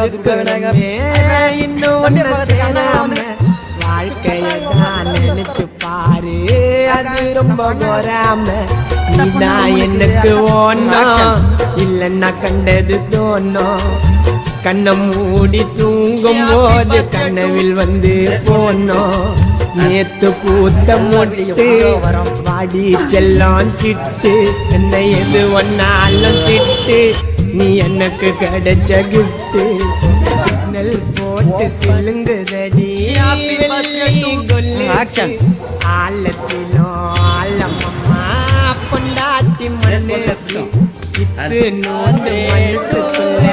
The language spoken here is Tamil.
இருக்கணுமே இன்னும் வாழ்க்கைய நான் நினைச்சு பாரு அது ரொம்ப போறாம நீதான் எனக்கு ஓணும் இல்லன்னா கண்டது தோணும் கண்ணை மூடி தூங்கும் போது கனவில் வந்து போனோம் நேத்து பூத்த மொட்டு வாடி செல்லம் சிட்டு என்னை எது ஒன்னாலும் திட்டு நீ எனக்கு கிடைச்ச கிஃப்ட் சிக்னல் போட்டு சிலுங்குதடி ஆழத்திலும் ஆழமம்மா பொண்டாட்டி மனசு இது நோண்டு மனசுக்குள்ள